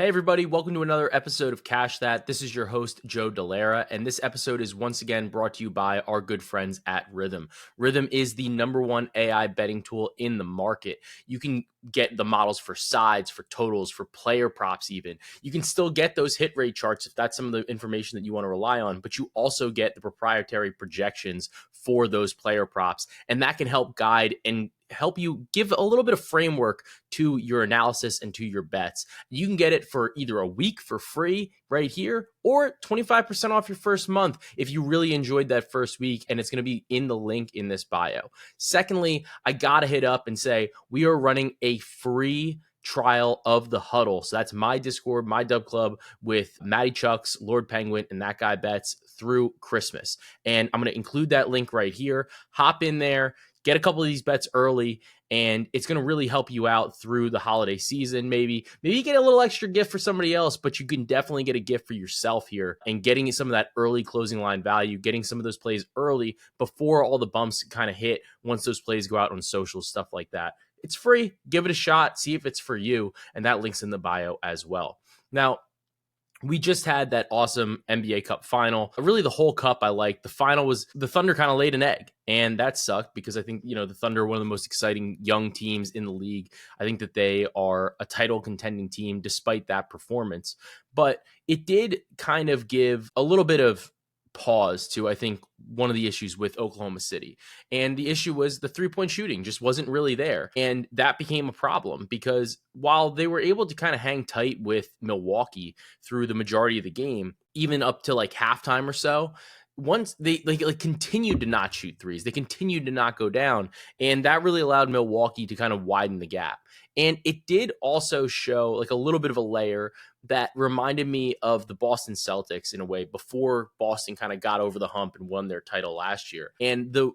Hey everybody, welcome to another episode of Cash That. This is your host, Joe Dellera, and this episode is once again brought to you by our good friends at Rhythm. Rhythm is the #1 AI betting tool in the market. You can get the models for sides, for totals, for player props even. You can still get those hit rate charts if that's some of the information that you want to rely on, but you also get the proprietary projections for those player props, and that can help guide and help you give a little bit of framework to your analysis and to your bets. You can get it for either a week for free right here or 25% off your first month if you really enjoyed that first week, and it's going to be in the link in this bio. Secondly, I got to hit up and say we are running a free trial of the Huddle. So that's my Discord, my Dub Club with Matty Chucks, Lord Penguin, and That Guy Bets through Christmas. And I'm going to include that link right here. Hop in there, get a couple of these bets early, and it's going to really help you out through the holiday season. Maybe you get a little extra gift for somebody else, but you can definitely get a gift for yourself here and getting some of that early closing line value, getting some of those plays early before all the bumps kind of hit once those plays go out on social, stuff like that. It's free. Give it a shot. See if it's for you. And that link's in the bio as well. Now, we just had that awesome NBA Cup final. Really, the whole cup I liked. The final was the Thunder kind of laid an egg, and that sucked because I think, the Thunder are one of the most exciting young teams in the league. I think that they are a title contending team despite that performance. But it did kind of give a little bit of pause to, I think, one of the issues with Oklahoma City. And the issue was the three-point shooting just wasn't really there. And that became a problem because while they were able to kind of hang tight with Milwaukee through the majority of the game, even up to like halftime or so, once they continued to not shoot threes, they continued to not go down. And that really allowed Milwaukee to kind of widen the gap. And it did also show like a little bit of a layer that reminded me of the Boston Celtics in a way before Boston kind of got over the hump and won their title last year. And the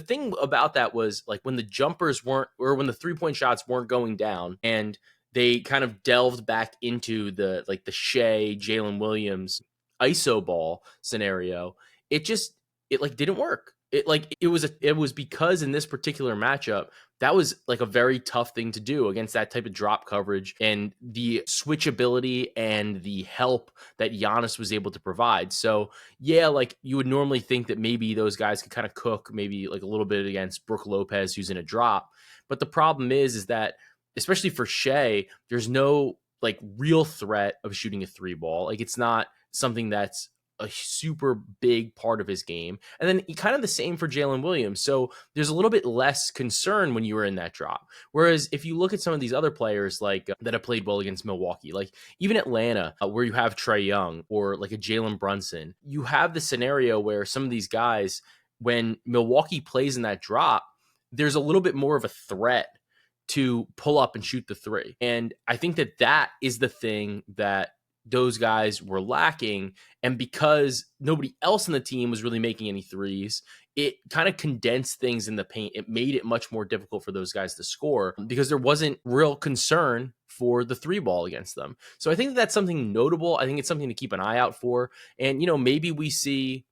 thing about that was like when the jumpers weren't, or when the 3-point shots weren't going down, and they kind of delved back into the Shea, Jalen Williams ISO ball scenario, it didn't work. It was because in this particular matchup, that was like a very tough thing to do against that type of drop coverage and the switchability and the help that Giannis was able to provide. So yeah, like you would normally think that maybe those guys could kind of cook maybe like a little bit against Brook Lopez, who's in a drop. But the problem is that especially for Shea, there's no like real threat of shooting a 3-ball. Like it's not something that's a super big part of his game. And then kind of the same for Jalen Williams. So there's a little bit less concern when you were in that drop. Whereas if you look at some of these other players like that have played well against Milwaukee, like even Atlanta, where you have Trae Young or like a Jalen Brunson, you have the scenario where some of these guys, when Milwaukee plays in that drop, there's a little bit more of a threat to pull up and shoot the three. And I think that is the thing that those guys were lacking. And because nobody else in the team was really making any threes, it kind of condensed things in the paint. It made it much more difficult for those guys to score because there wasn't real concern for the 3-ball against them. So I think that's something notable. I think it's something to keep an eye out for. And, maybe we see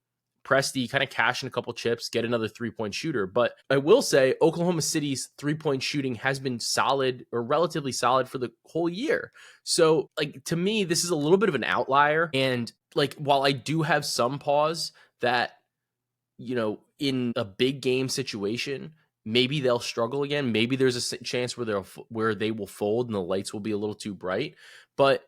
Presti kind of cash in a couple chips, get another 3-point shooter. But I will say Oklahoma City's 3-point shooting has been solid or relatively solid for the whole year. So like to me, this is a little bit of an outlier. And like, while I do have some pause that, in a big game situation, maybe they'll struggle again. Maybe there's a chance where they will fold and the lights will be a little too bright. But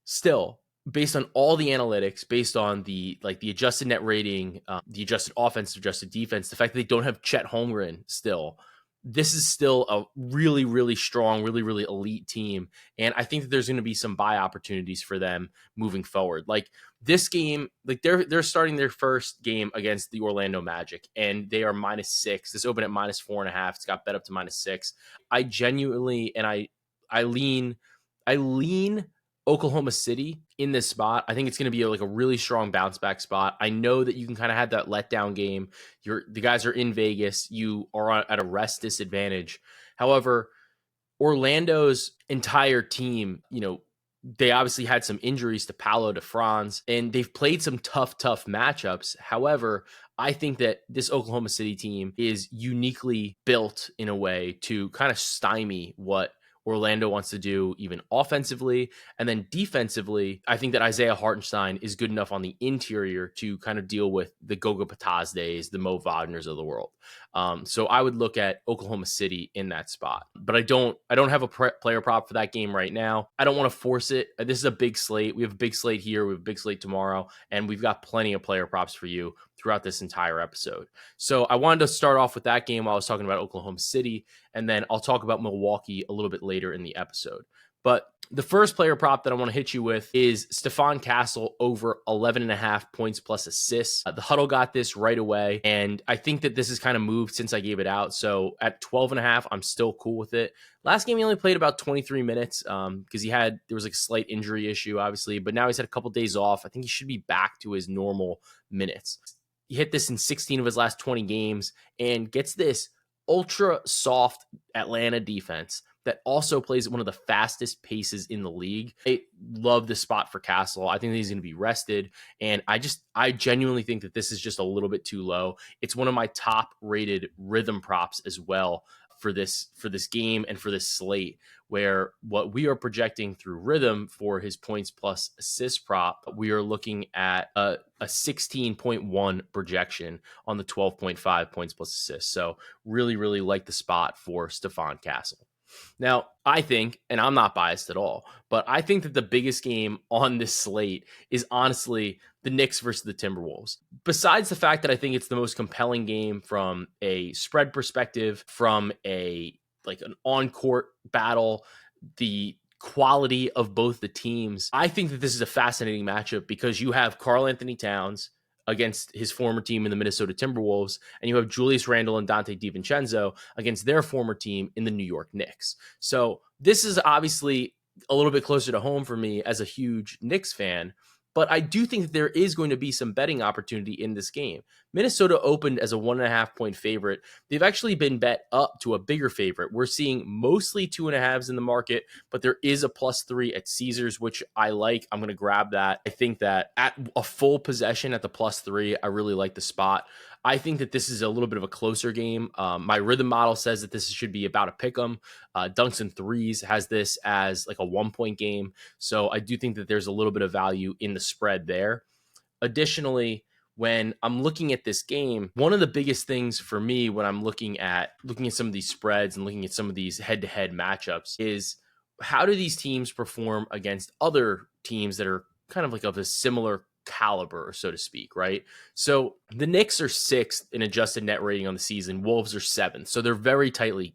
still, based on all the analytics, based on the adjusted net rating, the adjusted offense, adjusted defense, the fact that they don't have Chet Holmgren still, this is still a really, really strong, really, really elite team. And I think that there's going to be some buy opportunities for them moving forward. Like this game, like they're starting their first game against the Orlando Magic, and they are -6. This opened at -4.5. It's got bet up to -6. I genuinely, and I lean Oklahoma City in this spot. I think it's going to be a really strong bounce back spot. I know that you can kind of have that letdown game. The guys are in Vegas. You are at a rest disadvantage. However, Orlando's entire team, they obviously had some injuries to Paolo, to Franz, and they've played some tough matchups. However, I think that this Oklahoma City team is uniquely built in a way to kind of stymie what Orlando wants to do even offensively. And then defensively, I think that Isaiah Hartenstein is good enough on the interior to kind of deal with the Goga Patazdes, the Mo Wagner's of the world. So I would look at Oklahoma City in that spot. But I don't have a player prop for that game right now. I don't want to force it. This is a big slate. We have a big slate here. We have a big slate tomorrow. And we've got plenty of player props for you throughout this entire episode. So I wanted to start off with that game while I was talking about Oklahoma City, and then I'll talk about Milwaukee a little bit later in the episode. But the first player prop that I want to hit you with is Stephon Castle over 11.5 points plus assists. The Huddle got this right away, and I think that this has kind of moved since I gave it out. So at 12.5, I'm still cool with it. Last game, he only played about 23 minutes because there was like a slight injury issue, obviously, but now he's had a couple days off. I think he should be back to his normal minutes. He hit this in 16 of his last 20 games and gets this ultra soft Atlanta defense that also plays at one of the fastest paces in the league. I love this spot for Castle. I think he's going to be rested. And I genuinely think that this is just a little bit too low. It's one of my top rated rhythm props as well for this game and for this slate, where what we are projecting through rhythm for his points plus assist prop, we are looking at a 16.1 projection on the 12.5 points plus assists. So really, really like the spot for Stephon Castle. Now, I think, and I'm not biased at all, but I think that the biggest game on this slate is honestly the Knicks versus the Timberwolves. Besides the fact that I think it's the most compelling game from a spread perspective, from an on-court battle, the quality of both the teams, I think that this is a fascinating matchup because you have Karl-Anthony Towns against his former team in the Minnesota Timberwolves, and you have Julius Randle and Dante DiVincenzo against their former team in the New York Knicks. So this is obviously a little bit closer to home for me as a huge Knicks fan, but I do think that there is going to be some betting opportunity in this game. Minnesota opened as a 1.5 point favorite. They've actually been bet up to a bigger favorite. We're seeing mostly 2.5s in the market, but there is a +3 at Caesars, which I like. I'm going to grab that. I think that at a full possession at the +3, I really like the spot. I think that this is a little bit of a closer game. My rhythm model says that this should be about a pick'em. Dunks and Threes has this as like a 1 point game. So I do think that there's a little bit of value in the spread there. Additionally, when I'm looking at this game, one of the biggest things for me when I'm looking at some of these spreads and looking at some of these head-to-head matchups is how do these teams perform against other teams that are kind of like of a similar caliber, so to speak, right? So the Knicks are 6th in adjusted net rating on the season. Wolves are 7th. So they're very tightly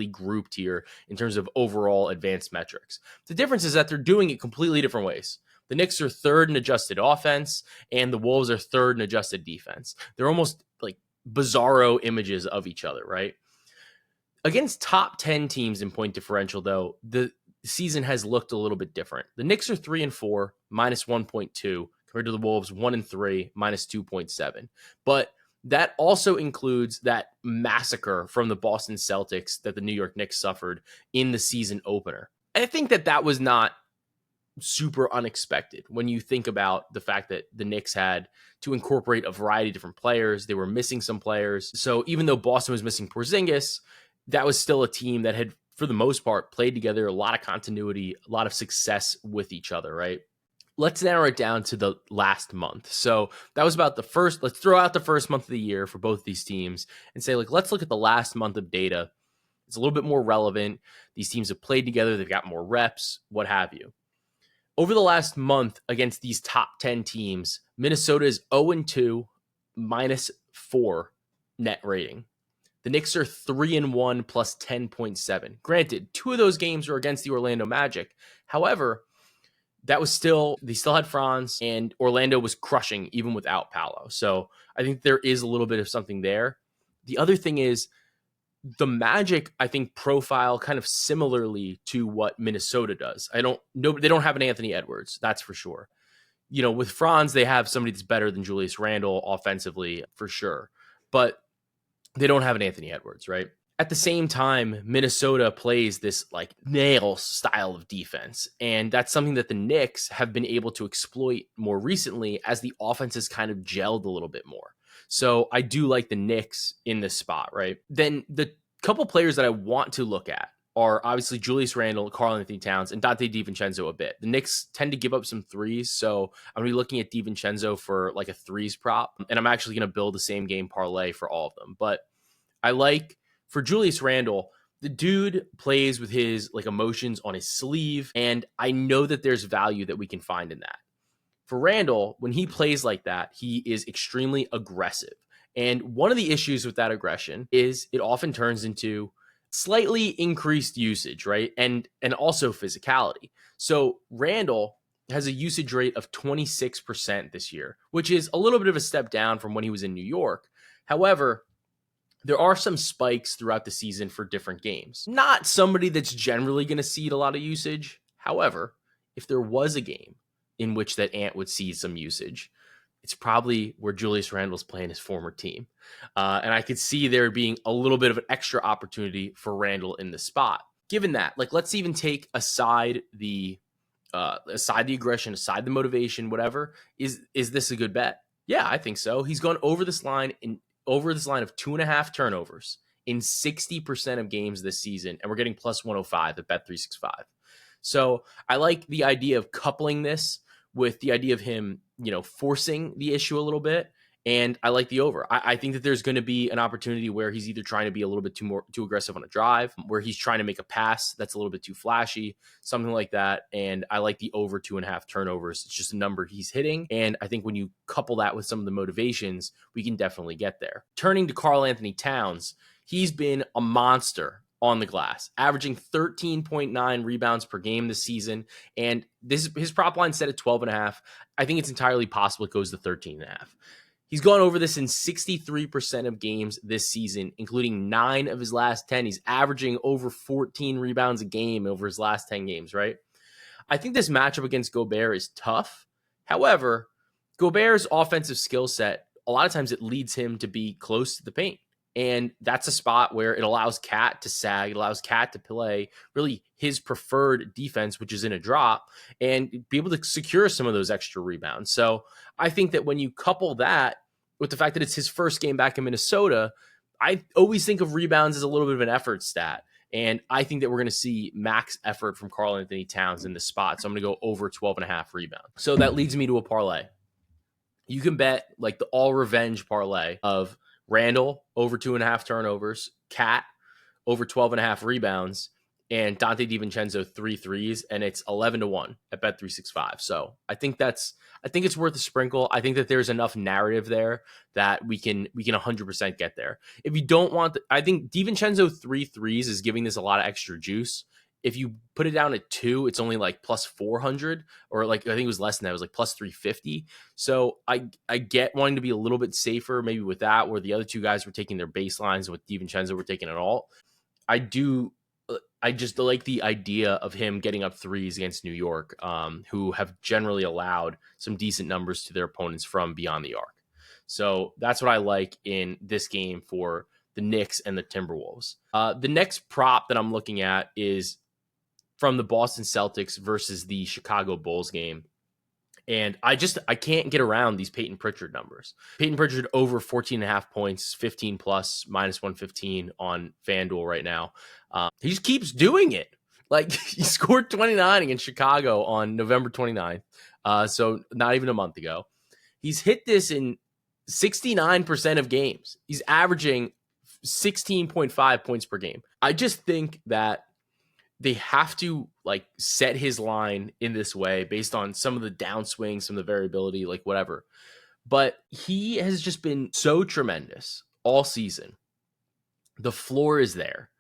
grouped here in terms of overall advanced metrics. The difference is that they're doing it completely different ways. The Knicks are 3rd in adjusted offense, and the Wolves are 3rd in adjusted defense. They're almost like bizarro images of each other, right? Against top 10 teams in point differential, though, the season has looked a little bit different. The Knicks are 3-4, -1.2, compared to the Wolves 1-3, -2.7. But that also includes that massacre from the Boston Celtics that the New York Knicks suffered in the season opener. And I think that was not super unexpected when you think about the fact that the Knicks had to incorporate a variety of different players. They were missing some players. So even though Boston was missing Porzingis, that was still a team that had, for the most part, played together, a lot of continuity, a lot of success with each other, right? Let's narrow it down to the last month. So that was about let's throw out the first month of the year for both these teams and say, let's look at the last month of data. It's a little bit more relevant. These teams have played together. They've got more reps, what have you. Over the last month against these top 10 teams, Minnesota is 0-2, -4 net rating. The Knicks are 3-1 plus 10.7. Granted, 2 of those games were against the Orlando Magic. However, they still had Franz, and Orlando was crushing even without Paolo. So I think there is a little bit of something there. The other thing is the Magic, I think, profile kind of similarly to what Minnesota does. They don't have an Anthony Edwards, that's for sure. With Franz, they have somebody that's better than Julius Randle offensively, for sure. But they don't have an Anthony Edwards, right? At the same time, Minnesota plays this nail style of defense. And that's something that the Knicks have been able to exploit more recently as the offense has kind of gelled a little bit more. So I do like the Knicks in this spot, right? Then the couple players that I want to look at are obviously Julius Randle, Karl-Anthony Towns, and Dante DiVincenzo a bit. The Knicks tend to give up some threes, so I'm going to be looking at DiVincenzo for like a threes prop, and I'm actually going to build the same game parlay for all of them. But I like, for Julius Randle, the dude plays with his like emotions on his sleeve, and I know that there's value that we can find in that. For Randle, when he plays like that, he is extremely aggressive. And one of the issues with that aggression is it often turns into slightly increased usage, right? And also physicality. So Randle has a usage rate of 26% this year, which is a little bit of a step down from when he was in New York. However, there are some spikes throughout the season for different games. Not somebody that's generally going to see a lot of usage. However, if there was a game in which that Ant would see some usage, it's probably where Julius Randle's playing his former team. And I could see there being a little bit of an extra opportunity for Randle in the spot. Given that, like, let's even take aside the aggression, aside the motivation, whatever. Is this a good bet? Yeah, I think so. He's gone over this line of 2.5 turnovers in 60% of games this season, and we're getting plus 105 at Bet365. So I like the idea of coupling this with the idea of him, forcing the issue a little bit. And I like the over. I think that there's going to be an opportunity where he's either trying to be a little bit too aggressive on a drive, where he's trying to make a pass that's a little bit too flashy, something like that. And I like the over 2.5 turnovers. It's just a number he's hitting. And I think when you couple that with some of the motivations, we can definitely get there. Turning to Karl-Anthony Towns, he's been a monster on the glass, averaging 13.9 rebounds per game this season. And his prop line set at 12.5. I think it's entirely possible it goes to 13.5. He's gone over this in 63% of games this season, including 9 of his last 10. He's averaging over 14 rebounds a game over his last 10 games, right? I think this matchup against Gobert is tough. However, Gobert's offensive skill set, a lot of times it leads him to be close to the paint. And that's a spot where it allows KAT to sag, it allows KAT to play really his preferred defense, which is in a drop, and be able to secure some of those extra rebounds. So I think that when you couple that with the fact that it's his first game back in Minnesota, I always think of rebounds as a little bit of an effort stat. And I think that we're going to see max effort from Karl-Anthony Towns in this spot. So I'm going to go over 12.5 rebounds. So that leads me to a parlay. You can bet like the all revenge parlay of Randle over 2.5 turnovers, KAT over 12.5 rebounds, and Dante DiVincenzo 3 threes, and it's 11-1 at Bet365. So I think it's worth a sprinkle. I think that there's enough narrative there that we can 100% get there. If you don't want, I think DiVincenzo 3 threes is giving this a lot of extra juice. If you put it down at 2, it's only like plus 400, or like I think it was less than that. It was like plus 350. So I get wanting to be a little bit safer maybe with that, where the other two guys were taking their baselines and with DiVincenzo were taking it all. I just like the idea of him getting up threes against New York, who have generally allowed some decent numbers to their opponents from beyond the arc. So that's what I like in this game for the Knicks and the Timberwolves. The next prop that I'm looking at is from the Boston Celtics versus the Chicago Bulls game. And I can't get around these Peyton Pritchard numbers. Peyton Pritchard over 14.5 points, 15 plus, minus 115 on FanDuel right now. He just keeps doing it. Like, he scored 29 against Chicago on November 29th. So not even a month ago. He's hit this in 69% of games. He's averaging 16.5 points per game. I just think that they have to like set his line in this way based on some of the downswings, some of the variability, like whatever. But he has just been so tremendous all season. The floor is there.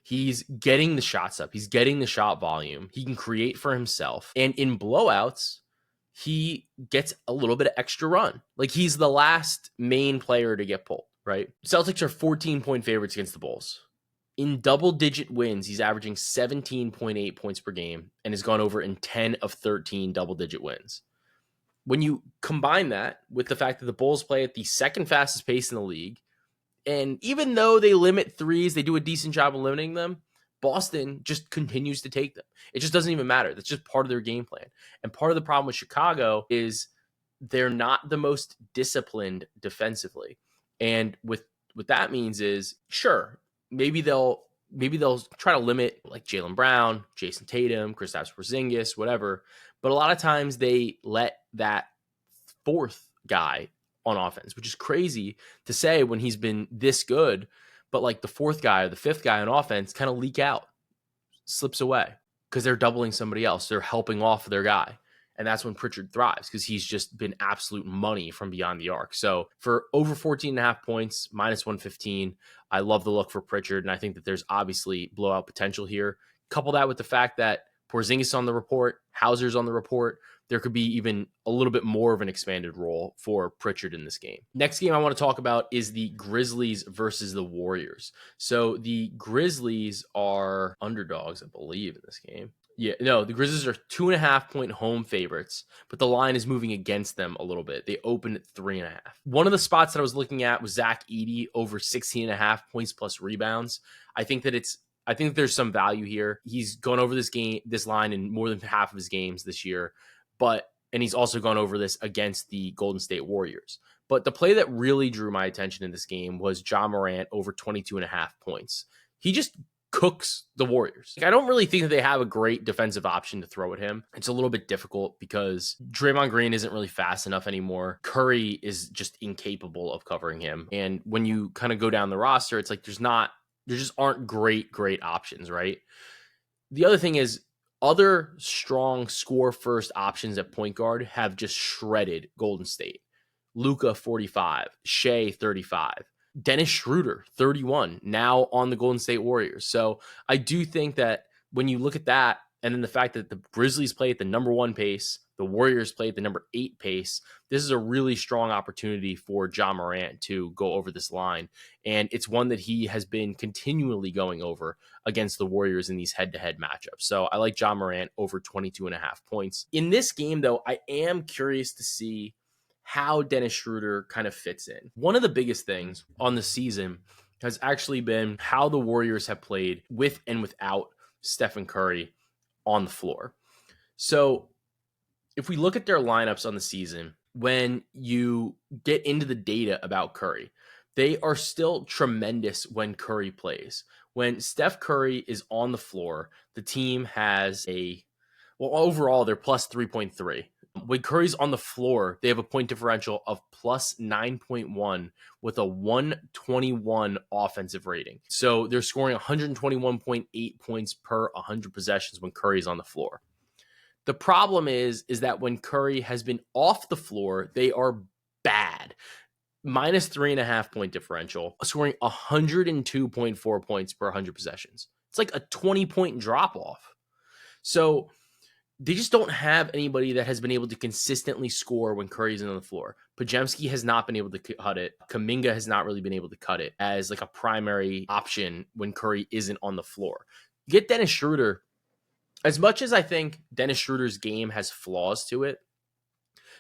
He's getting the shots up. He's getting the shot volume. He can create for himself. And in blowouts, he gets a little bit of extra run. Like, he's the last main player to get pulled, right? Celtics are 14-point favorites against the Bulls. In double-digit wins, he's averaging 17.8 points per game and has gone over in 10 of 13 double-digit wins. When you combine that with the fact that the Bulls play at the second fastest pace in the league, and even though they limit threes, they do a decent job of limiting them, Boston just continues to take them. It just doesn't even matter. That's just part of their game plan. And part of the problem with Chicago is they're not the most disciplined defensively. And what that means is, sure, maybe they'll maybe they'll try to limit like Jaylen Brown, Jason Tatum, Kristaps Porzingis, whatever. But a lot of times they let that fourth guy on offense, which is crazy to say when he's been this good. But like the fourth guy or the fifth guy on offense kind of leak out, slips away because they're doubling somebody else. They're helping off their guy. And that's when Pritchard thrives because he's just been absolute money from beyond the arc. So for over 14.5 points, minus 115, I love the look for Pritchard. And I think that there's obviously blowout potential here. Couple that with the fact that Porzingis on the report, Hauser's on the report. There could be even a little bit more of an expanded role for Pritchard in this game. Next game I want to talk about is the Grizzlies versus the Warriors. So the Grizzlies are underdogs, I believe, in this game. Yeah, no, the Grizzlies are 2.5-point home favorites, but the line is moving against them a little bit. They opened at 3.5. One of the spots that I was looking at was Zach Edey over 16.5 points plus rebounds. I think that there's some value here. He's gone over this line in more than half of his games this year, and he's also gone over this against the Golden State Warriors. But the play that really drew my attention in this game was Ja Morant over 22.5 points. He just cooks the Warriors. I don't really think that they have a great defensive option to throw at him. It's a little bit difficult because Draymond Green isn't really fast enough anymore. Curry is just incapable of covering him. And when you kind of go down the roster, it's like there just aren't great options, right? The other thing is other strong score first options at point guard have just shredded Golden State. Luka 45, Shea 35. Dennis Schroeder, 31, now on the Golden State Warriors. So I do think that when you look at that, and then the fact that the Grizzlies play at the number 1 pace, the Warriors play at the number 8 pace, this is a really strong opportunity for Ja Morant to go over this line. And it's one that he has been continually going over against the Warriors in these head-to-head matchups. So I like Ja Morant over 22.5 points. In this game, though, I am curious to see how Dennis Schroeder kind of fits in. One of the biggest things on the season has actually been how the Warriors have played with and without Stephen Curry on the floor. So if we look at their lineups on the season, when you get into the data about Curry, they are still tremendous when Curry plays. When Steph Curry is on the floor, the team has overall they're plus 3.3. When Curry's on the floor, they have a point differential of plus 9.1 with a 121 offensive rating. So they're scoring 121.8 points per 100 possessions when Curry's on the floor. The problem is that when Curry has been off the floor, they are bad. Minus 3.5 point differential, scoring 102.4 points per 100 possessions. It's like a 20-point drop off. So they just don't have anybody that has been able to consistently score when Curry's on the floor. Podziemski has not been able to cut it. Kuminga has not really been able to cut it as like a primary option when Curry isn't on the floor. Get Dennis Schroeder. As much as I think Dennis Schroeder's game has flaws to it,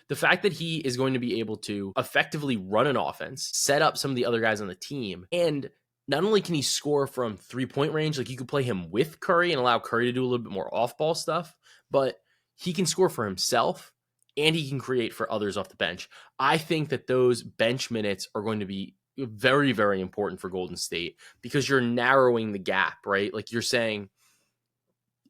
the fact that he is going to be able to effectively run an offense, set up some of the other guys on the team, and not only can he score from 3-point range, like you could play him with Curry and allow Curry to do a little bit more off-ball stuff, but he can score for himself and he can create for others off the bench. I think that those bench minutes are going to be very, very important for Golden State because you're narrowing the gap, right? Like you're saying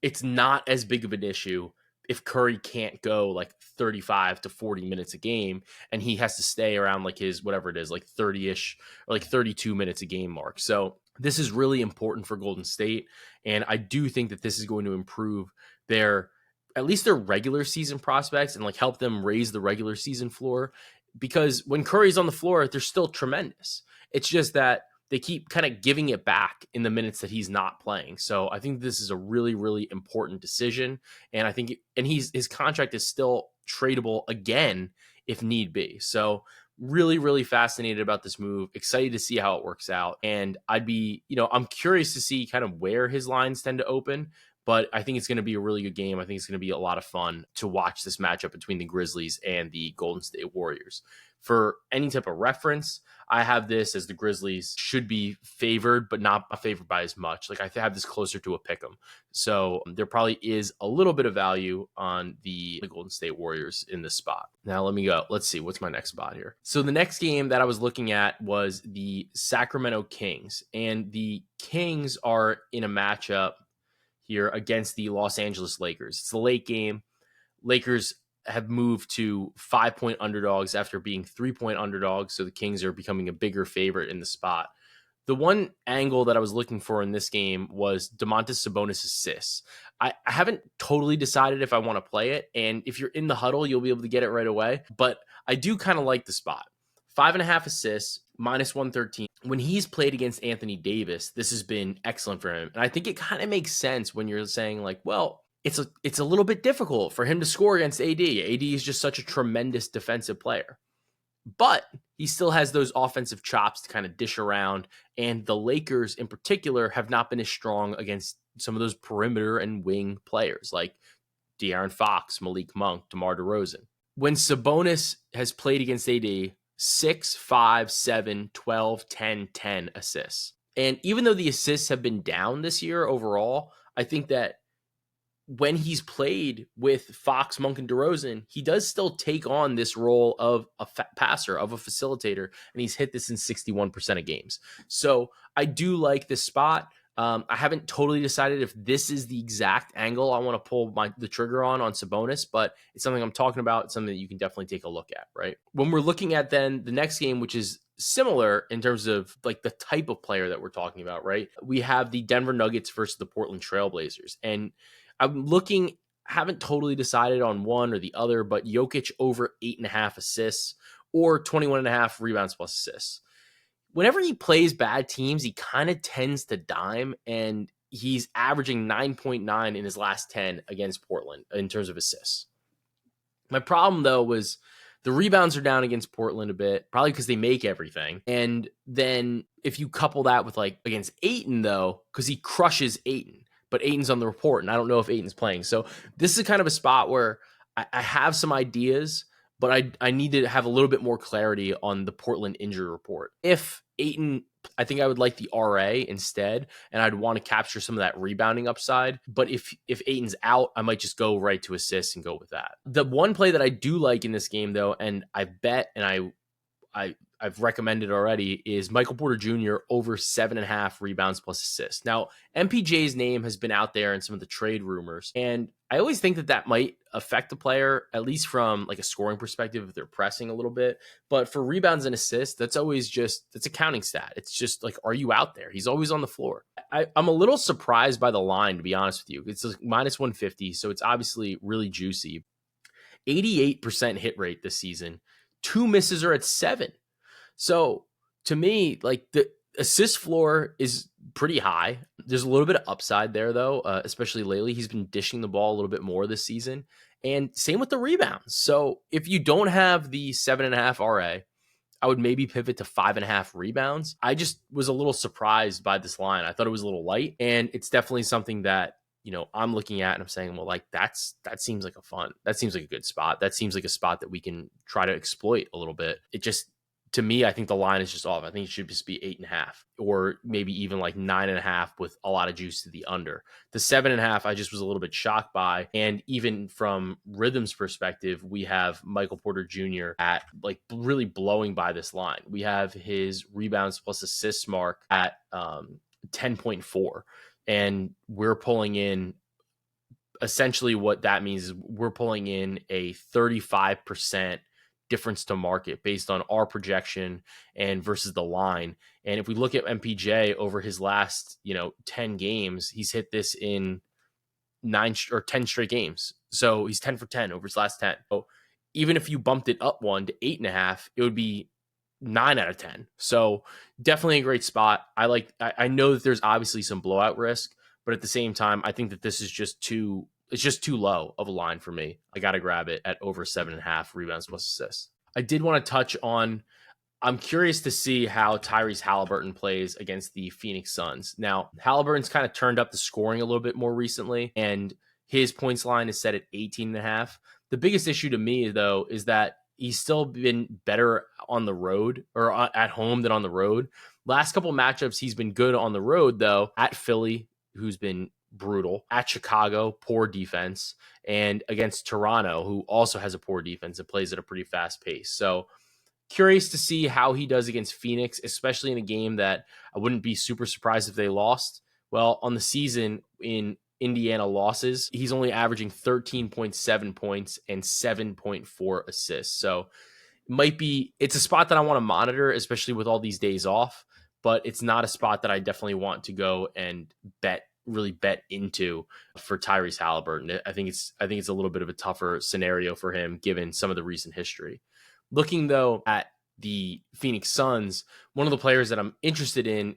it's not as big of an issue if Curry can't go like 35 to 40 minutes a game and he has to stay around like his, whatever it is, like 30-ish or like 32 minutes a game mark. So this is really important for Golden State. And I do think that this is going to improve at least their regular season prospects and like help them raise the regular season floor, because when Curry's on the floor, they're still tremendous. It's just that they keep kind of giving it back in the minutes that he's not playing. So I think this is a really, really important decision. And I think, his contract is still tradable again if need be. So really, really fascinated about this move. Excited to see how it works out. And I'm curious to see kind of where his lines tend to open. but I think it's going to be a really good game. I think it's going to be a lot of fun to watch this matchup between the Grizzlies and the Golden State Warriors. For any type of reference, I have this as the Grizzlies should be favored, but not favored by as much. Like I have this closer to a pick 'em. So there probably is a little bit of value on the Golden State Warriors in this spot. Now let me go. Let's see. What's my next spot here? So the next game that I was looking at was the Sacramento Kings. And the Kings are in a matchup here against the Los Angeles Lakers. It's the late game. Lakers have moved to 5-point underdogs after being 3-point underdogs. So the Kings are becoming a bigger favorite in the spot. The one angle that I was looking for in this game was Domantas Sabonis assists. I haven't totally decided if I want to play it. And if you're in the huddle, you'll be able to get it right away. But I do kind of like the spot. 5.5 assists, -113. When he's played against Anthony Davis, this has been excellent for him. And I think it kind of makes sense when you're saying like, well, it's a little bit difficult for him to score against AD. AD is just such a tremendous defensive player. But he still has those offensive chops to kind of dish around. And the Lakers in particular have not been as strong against some of those perimeter and wing players like De'Aaron Fox, Malik Monk, DeMar DeRozan. When Sabonis has played against AD, 6, 5, 7, 12, 10, 10 assists. And even though the assists have been down this year overall, I think that when he's played with Fox, Monk, and DeRozan, he does still take on this role of a passer, of a facilitator, and he's hit this in 61% of games. So I do like this spot. I haven't totally decided if this is the exact angle I want to pull the trigger on Sabonis, but it's something I'm talking about. It's something that you can definitely take a look at, right? When we're looking at then the next game, which is similar in terms of like the type of player that we're talking about, right? We have the Denver Nuggets versus the Portland Trailblazers. And haven't totally decided on one or the other, but Jokic over 8.5 assists or 21.5 rebounds plus assists. Whenever he plays bad teams, he kind of tends to dime, and he's averaging 9.9 in his last 10 against Portland in terms of assists. My problem, though, was the rebounds are down against Portland a bit, probably because they make everything. And then if you couple that with like against Ayton, though, because he crushes Ayton. But Ayton's on the report, and I don't know if Ayton's playing. So this is kind of a spot where I have some ideas, but I need to have a little bit more clarity on the Portland injury report. If Ayton, I think I would like the RA instead, and I'd want to capture some of that rebounding upside. But if Ayton's out, I might just go right to assists and go with that. The one play that I do like in this game, though, and I bet, and I've recommended already, is Michael Porter Jr. over 7.5 rebounds plus assists. Now, MPJ's name has been out there in some of the trade rumors, and I always think that might affect the player, at least from like a scoring perspective if they're pressing a little bit. But for rebounds and assists, that's a counting stat. It's just like, are you out there? He's always on the floor. I'm a little surprised by the line, to be honest with you. It's like -150, so it's obviously really juicy. 88% hit rate this season. 2 misses are at 7. So to me, like the assist floor is pretty high. There's a little bit of upside there, though, especially lately. He's been dishing the ball a little bit more this season. And same with the rebounds. So if you don't have the 7.5 RA, I would maybe pivot to 5.5 rebounds. I just was a little surprised by this line. I thought it was a little light. And it's definitely something that, I'm looking at and I'm saying, well, like that seems like that seems like a good spot. That seems like a spot that we can try to exploit a little bit. It just, to me, I think the line is just off. I think it should just be 8.5 or maybe even like 9.5 with a lot of juice to the under. The 7.5, I just was a little bit shocked by. And even from Rhythm's perspective, we have Michael Porter Jr. at like really blowing by this line. We have his rebounds plus assists mark at 10.4. And we're pulling in, essentially what that means is we're pulling in a 35% difference to market based on our projection and versus the line. And if we look at MPJ over his last, 10 games, he's hit this in 9 or 10 straight games. So he's 10 for 10 over his last 10. So even if you bumped it up 1 to 8.5, it would be 9 out of 10. So definitely a great spot. I know that there's obviously some blowout risk, but at the same time, I think that this is just too low of a line for me. I got to grab it at over 7.5 rebounds plus assists. I did want to touch on I'm curious to see how Tyrese Halliburton plays against the Phoenix Suns. Now, Halliburton's kind of turned up the scoring a little bit more recently, and his points line is set at 18.5. The biggest issue to me, though, is that he's still been better on the road or at home than on the road. Last couple matchups, he's been good on the road, though, at Philly, who's been brutal, at Chicago, poor defense, and against Toronto, who also has a poor defense that plays at a pretty fast pace. So, curious to see how he does against Phoenix, especially in a game that I wouldn't be super surprised if they lost. Well, on the season in Indiana losses, he's only averaging 13.7 points and 7.4 assists. So it's a spot that I want to monitor, especially with all these days off, but it's not a spot that I definitely want to go and really bet into for Tyrese Halliburton. I think it's a little bit of a tougher scenario for him given some of the recent history. Looking though at the Phoenix Suns, one of the players that I'm interested in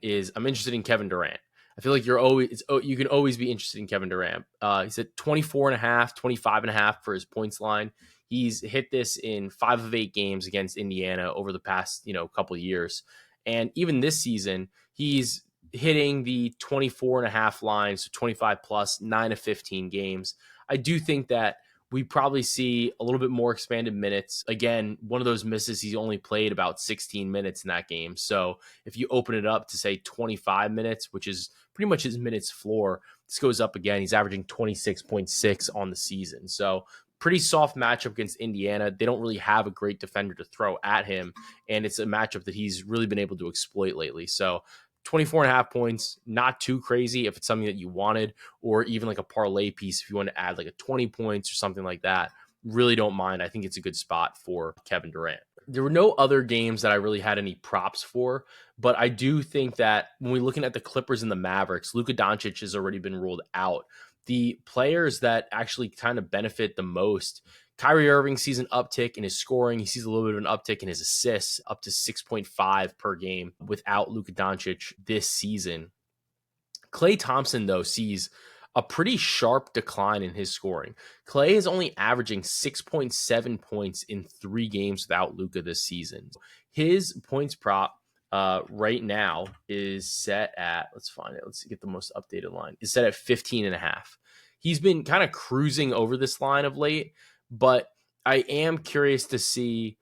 Kevin Durant. I feel like you can always be interested in Kevin Durant. He's at 24.5, 25.5 for his points line. He's hit this in 5 of 8 games against Indiana over the past, couple of years. And even this season, he's hitting the 24.5 line, so 25 plus, 9 of 15 games. I do think that we probably see a little bit more expanded minutes. Again, one of those misses, he only played about 16 minutes in that game. So if you open it up to say 25 minutes, which is pretty much his minutes floor, this goes up again. He's averaging 26.6 on the season. So pretty soft matchup against Indiana. They don't really have a great defender to throw at him. And it's a matchup that he's really been able to exploit lately. So 24.5 points, not too crazy if it's something that you wanted, or even like a parlay piece if you want to add like a 20 points or something like that. Really don't mind. I think it's a good spot for Kevin Durant. There were no other games that I really had any props for, but I do think that when we're looking at the Clippers and the Mavericks, Luka Doncic has already been ruled out. The players that actually kind of benefit the most, Kyrie Irving sees an uptick in his scoring. He sees a little bit of an uptick in his assists, up to 6.5 per game without Luka Doncic this season. Klay Thompson, though, sees a pretty sharp decline in his scoring. Klay is only averaging 6.7 points in 3 games without Luka this season. His points prop right now is set at, let's find it. Let's get the most updated line. Is set at 15.5. He's been kind of cruising over this line of late, but I am curious to see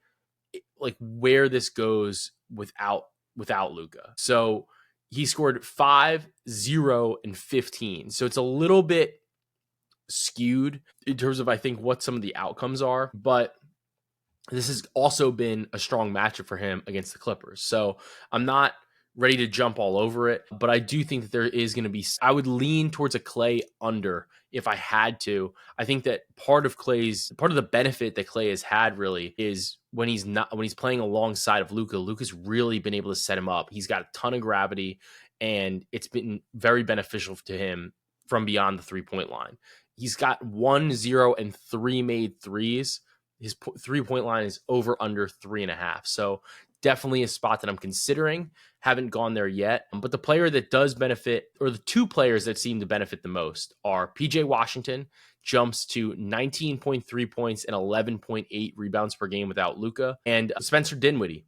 like where this goes without Luka. So he scored 5, 0, and 15. So it's a little bit skewed in terms of, I think, what some of the outcomes are. But this has also been a strong matchup for him against the Clippers. So I'm not ready to jump all over it, but I do think that there is going to be, I would lean towards a Klay under if I had to. I think that part of the benefit that Klay has had really is when he's playing alongside of Luka. Luka's really been able to set him up. He's got a ton of gravity, and it's been very beneficial to him from beyond the 3-point line. He's got 1, 0, and 3 made threes. His 3-point line is over under 3.5. So definitely a spot that I'm considering. Haven't gone there yet. But the player that does benefit, or the 2 players that seem to benefit the most, are PJ Washington, jumps to 19.3 points and 11.8 rebounds per game without Luka, and Spencer Dinwiddie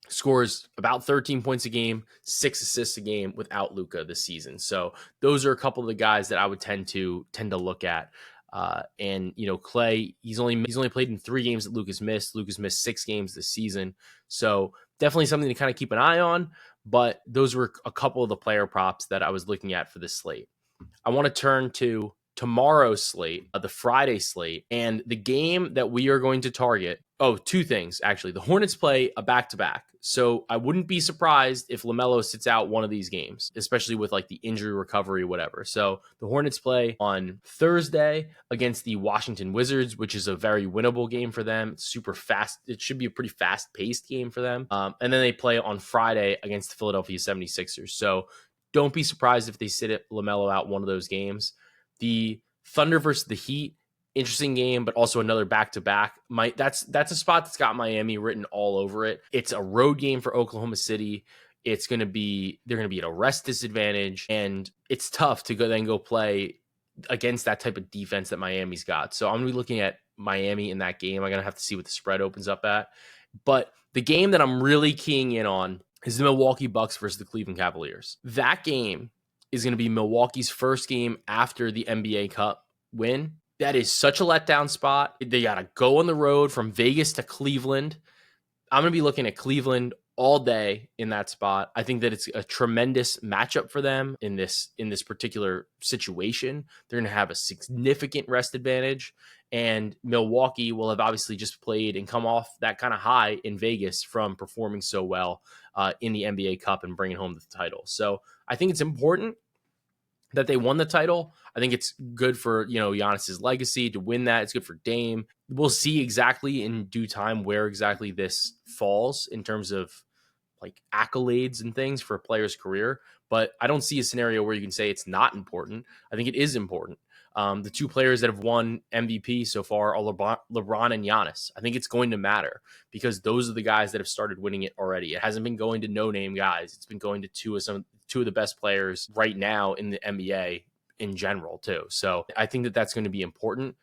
scores about 13 points a game, 6 assists a game without Luka this season. So those are a couple of the guys that I would tend to look at. And Klay, he's only played in 3 games that Luka's missed. Luka's missed 6 games this season. So definitely something to kind of keep an eye on. But those were a couple of the player props that I was looking at for this slate. I want to turn to tomorrow's slate, the Friday slate, and the game that we are going to target. Oh, 2 things, actually. The Hornets play a back-to-back. So I wouldn't be surprised if LaMelo sits out one of these games, especially with like the injury recovery, whatever. So the Hornets play on Thursday against the Washington Wizards, which is a very winnable game for them. It's super fast. It should be a pretty fast-paced game for them. And then they play on Friday against the Philadelphia 76ers. So don't be surprised if they sit LaMelo out one of those games. The Thunder versus the Heat, interesting game, but also another back-to-back. That's a spot that's got Miami written all over it. It's a road game for Oklahoma City. They're going to be at a rest disadvantage, and it's tough to go play against that type of defense that Miami's got. So I'm going to be looking at Miami in that game. I'm going to have to see what the spread opens up at. But the game that I'm really keying in on is the Milwaukee Bucks versus the Cleveland Cavaliers. That game is going to be Milwaukee's first game after the NBA Cup win. That is such a letdown spot. They got to go on the road from Vegas to Cleveland. I'm going to be looking at Cleveland all day in that spot. I think that it's a tremendous matchup for them in this particular situation. They're going to have a significant rest advantage, and Milwaukee will have obviously just played and come off that kind of high in Vegas from performing so well in the NBA Cup and bringing home the title. So I think it's important that they won the title. I think it's good for, Giannis's legacy to win that. It's good for Dame. We'll see exactly in due time where exactly this falls in terms of like accolades and things for a player's career. But I don't see a scenario where you can say it's not important. I think it is important. The two players that have won MVP so far are LeBron and Giannis. I think it's going to matter because those are the guys that have started winning it already. It hasn't been going to no-name guys. It's been going to two of the best players right now in the NBA in general too. So I think that that's going to be important.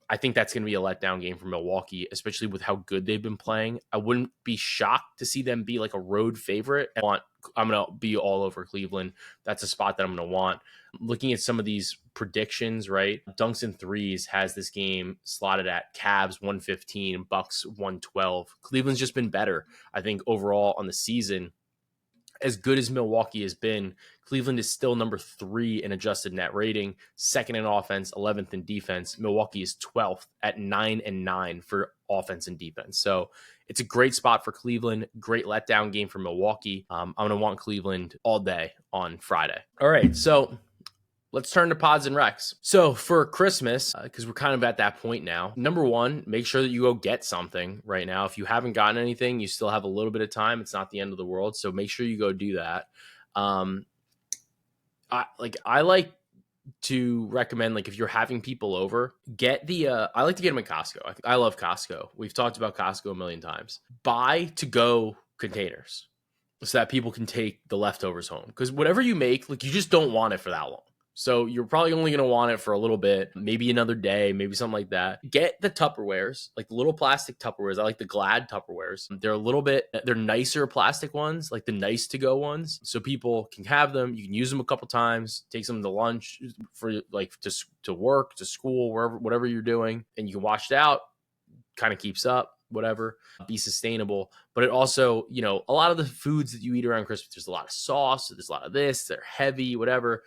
I think that's going to be a letdown game for Milwaukee, especially with how good they've been playing. I wouldn't be shocked to see them be like a road favorite. I'm going to be all over Cleveland. That's a spot that I'm going to want. Looking at some of these predictions, right? Dunks and threes has this game slotted at Cavs 115, Bucks 112. Cleveland's just been better, I think, overall on the season. As good as Milwaukee has been, Cleveland is still number 3 in adjusted net rating, 2nd in offense, 11th in defense. Milwaukee is 12th at 9-9 for offense and defense. So it's a great spot for Cleveland. Great letdown game for Milwaukee. I'm going to want Cleveland all day on Friday. All right, so let's turn to pods and recs. So for Christmas, because we're kind of at that point now, number one, make sure that you go get something right now. If you haven't gotten anything, you still have a little bit of time. It's not the end of the world. So make sure you go do that. I like to recommend, like, if you're having people over, get the, I like to get them at Costco. I love Costco. We've talked about Costco a million times. Buy to-go containers so that people can take the leftovers home. Because whatever you make, like, you just don't want it for that long. So you're probably only going to want it for a little bit, maybe another day, maybe something like that. Get the Tupperwares, like the little plastic Tupperwares. I like the Glad Tupperwares. They're nicer plastic ones, like the nice to go ones. So people can have them. You can use them a couple times, take some to lunch for like to work, to school, whatever you're doing. And you can wash it out, kind of keeps up, whatever, be sustainable. But it also, a lot of the foods that you eat around Christmas, there's a lot of sauce, there's a lot of this, they're heavy, whatever.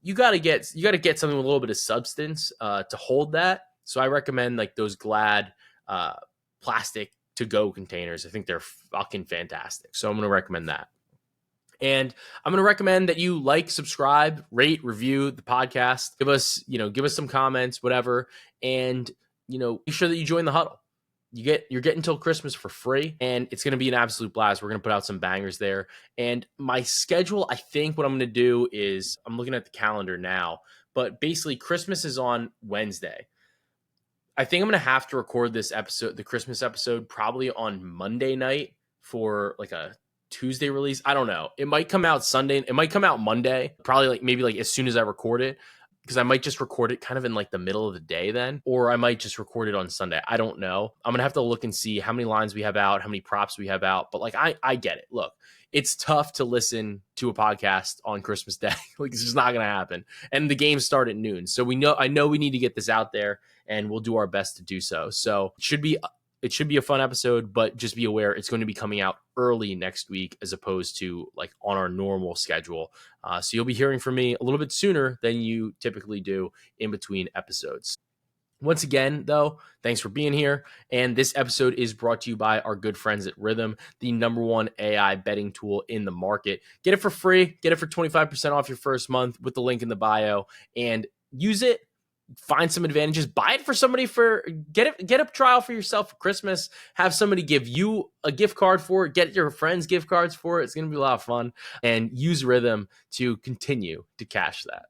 You got to get something with a little bit of substance to hold that. So I recommend like those Glad plastic to-go containers. I think they're fucking fantastic. So I'm going to recommend that. And I'm going to recommend that you like, subscribe, rate, review the podcast. Give us some comments, whatever. And, make sure that you join the Huddle. You're getting till Christmas for free, and it's going to be an absolute blast. We're going to put out some bangers there. And my schedule, I think what I'm going to do is, I'm looking at the calendar now, but basically Christmas is on Wednesday. I think I'm going to have to record this episode, the Christmas episode, probably on Monday night for like a Tuesday release. I don't know. It might come out Sunday. It might come out Monday, probably maybe as soon as I record it. Because I might just record it kind of in like the middle of the day then, or I might just record it on Sunday. I don't know. I'm going to have to look and see how many lines we have out, how many props we have out. But like, I get it. Look, it's tough to listen to a podcast on Christmas Day. Like, it's just not going to happen. And the games start at noon. So I know we need to get this out there, and we'll do our best to do so. So it should be a fun episode, but just be aware it's going to be coming out early next week as opposed to like on our normal schedule. So you'll be hearing from me a little bit sooner than you typically do in between episodes. Once again, though, thanks for being here. And this episode is brought to you by our good friends at Rhythm, the #1 AI betting tool in the market. Get it for free. Get it for 25% off your first month with the link in the bio, and use it. Find some advantages, buy it for somebody, get a trial for yourself for Christmas, have somebody give you a gift card for it, get your friends gift cards for it. It's going to be a lot of fun, and use Rhythm to continue to cash that.